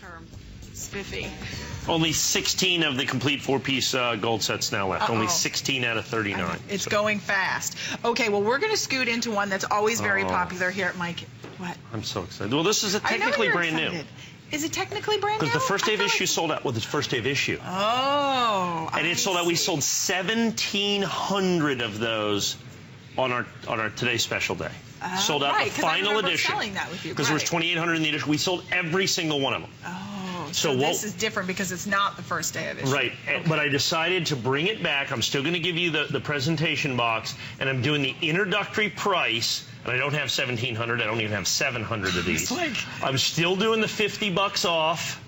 term. Spiffy. Only 16 of the complete 4-piece gold sets now left. Only 16 out of 39. It's going fast. Okay, well, we're going to scoot into one that's always very popular here at Mike. What? I'm so excited. Well, this is technically brand new. Is it technically brand new? Because the first day of issue sold out. Well, the first day of issue. Oh. And it sold out. We sold 1,700 of those on our today's special day. Sold out the final edition. Because there was 2,800 in the edition. We sold every single one of them. Oh, so this is different because it's not the first day of issue. Right, okay. But I decided to bring it back. I'm still going to give you the presentation box, and I'm doing the introductory price. And I don't have 1,700. I don't even have 700 of these. I'm still doing the $50 off.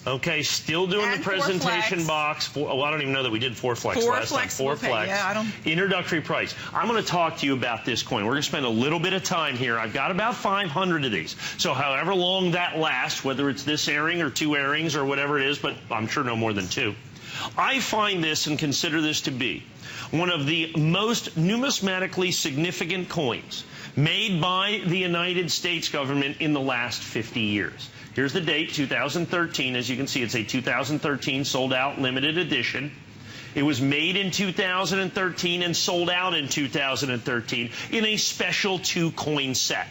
Okay, still doing the presentation box. Well, I don't even know that we did 4 flex last time. 4 flex. Yeah, I don't... Introductory price. I'm going to talk to you about this coin. We're going to spend a little bit of time here. I've got about 500 of these. So however long that lasts, whether it's this airing or 2 airings or whatever it is, but I'm sure no more than 2. I find this and consider this to be one of the most numismatically significant coins made by the United States government in the last 50 years. Here's the date, 2013. As you can see, it's a 2013 sold-out limited edition. It was made in 2013 and sold out in 2013 in a special 2-coin set.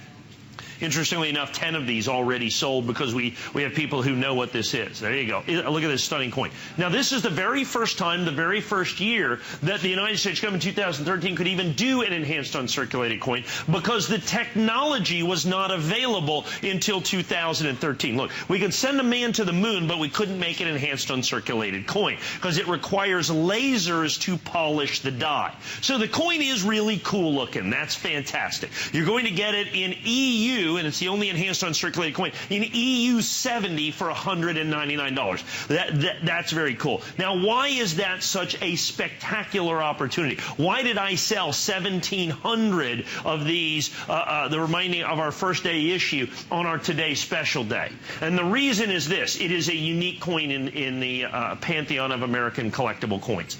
Interestingly enough, 10 of these already sold because we have people who know what this is. There you go. Look at this stunning coin. Now, this is the very first time, the very first year that the United States government in 2013 could even do an enhanced uncirculated coin because the technology was not available until 2013. Look, we could send a man to the moon, but we couldn't make an enhanced uncirculated coin because it requires lasers to polish the die. So the coin is really cool looking. That's fantastic. You're going to get it in EU, and it's the only enhanced uncirculated coin, in EU70 for $199. That's very cool. Now, why is that such a spectacular opportunity? Why did I sell 1,700 of these, the remaining of our first day issue, on our today special day? And the reason is this. It is a unique coin in the pantheon of American collectible coins.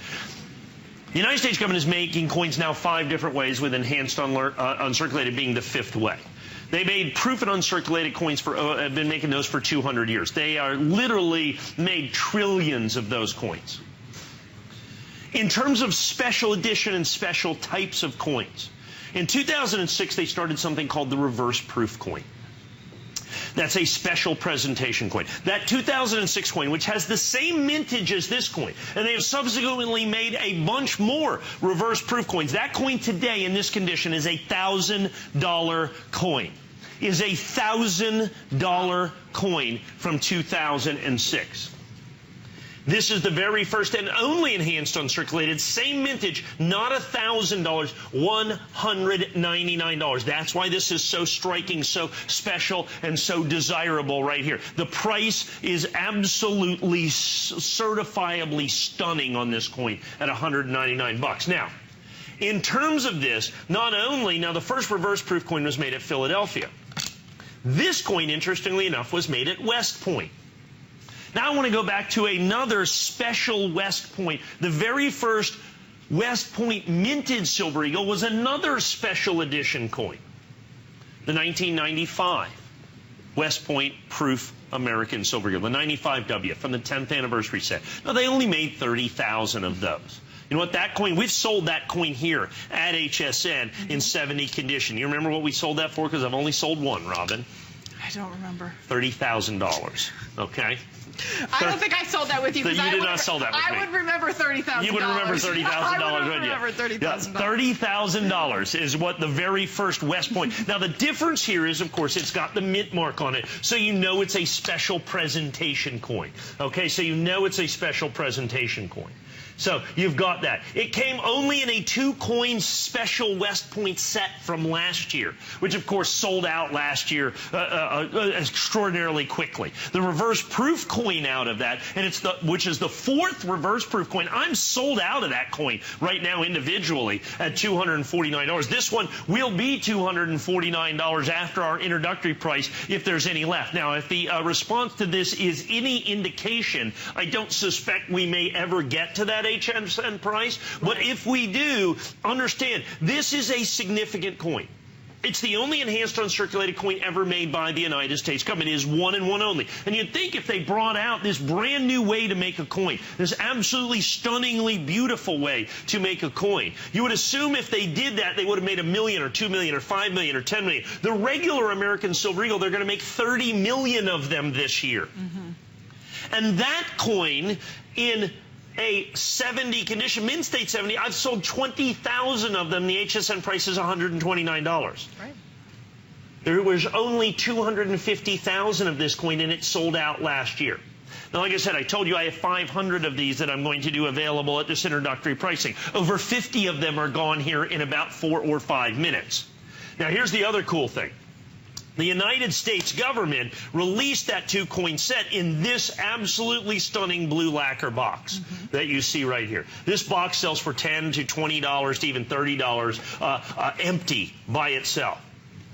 The United States government is making coins now 5 different ways, with enhanced uncirculated being the 5th way. They made proof and uncirculated coins have been making those for 200 years. They are literally made trillions of those coins. In terms of special edition and special types of coins, in 2006 they started something called the reverse proof coin. That's a special presentation coin. That 2006 coin, which has the same mintage as this coin, and they have subsequently made a bunch more reverse proof coins. That coin today in this condition is a $1,000 coin. Is a $1,000 coin from 2006. This is the very first and only enhanced uncirculated, same mintage, not $1,000, $199. That's why this is so striking, so special, and so desirable right here. The price is absolutely certifiably stunning on this coin at $199. Now, in terms of this, not only, now the first reverse proof coin was made at Philadelphia. This coin, interestingly enough, was made at West Point. Now I want to go back to another special West Point. The very first West Point minted Silver Eagle was another special edition coin. The 1995 West Point Proof American Silver Eagle, the 95W from the 10th anniversary set. Now they only made 30,000 of those. You know what, that coin, we've sold that coin here at HSN in 70 condition. You remember what we sold that for? Because I've only sold one, Robin. I don't remember. $30,000, okay? I don't think I sold that with you. So you did not sell that with me. I would remember $30,000. You would remember $30,000, I would wouldn't you? remember $30,000. $30,000 is what the very first West Point. Now, the difference here is, of course, it's got the mint mark on it, so you know it's a special presentation coin. Okay, so you know it's a special presentation coin. So you've got that. It came only in a 2-coin special West Point set from last year, which of course sold out last year extraordinarily quickly. The reverse proof coin out of that, and which is the 4th reverse proof coin. I'm sold out of that coin right now individually at $249. This one will be $249 after our introductory price if there's any left. Now, if the response to this is any indication, I don't suspect we may ever get to that HSN price, but if we do, understand, this is a significant coin. It's the only enhanced uncirculated coin ever made by the United States government. It is one and one only. And you'd think if they brought out this brand new way to make a coin, this absolutely stunningly beautiful way to make a coin, you would assume if they did that, they would have made $1 million or $2 million or $5 million or $10 million. The regular American silver eagle, they're going to make 30 million of them this year. Mm-hmm. And that coin in a 70 condition, mint state 70, I've sold 20,000 of them. The HSN price is $129. Right. There was only 250,000 of this coin, and it sold out last year. Now, like I said, I told you I have 500 of these that I'm going to do available at this introductory pricing. Over 50 of them are gone here in about 4 or 5 minutes. Now, here's the other cool thing. The United States government released that 2-coin set in this absolutely stunning blue lacquer box that you see right here. This box sells for $10 to $20 to even $30 empty by itself.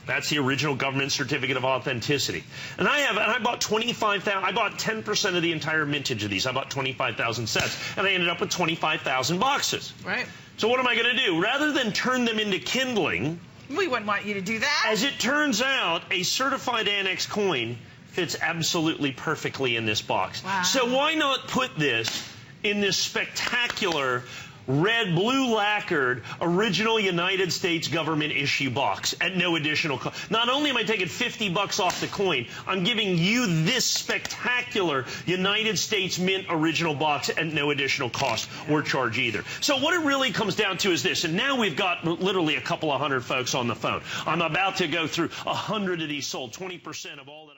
That's the original government certificate of authenticity. And I bought 25,000. I bought 10% of the entire mintage of these. I bought 25,000 sets, and I ended up with 25,000 boxes. Right. So what am I going to do? Rather than turn them into kindling, we wouldn't want you to do that. As it turns out, a certified ANACS coin fits absolutely perfectly in this box. Wow. So why not put this in this spectacular red, blue lacquered, original United States government issue box at no additional cost? Not only am I taking $50 off the coin, I'm giving you this spectacular United States Mint original box at no additional cost or charge either. So what it really comes down to is this, and now we've got literally a couple of hundred folks on the phone. I'm about to go through 100 of these sold, 20% of all that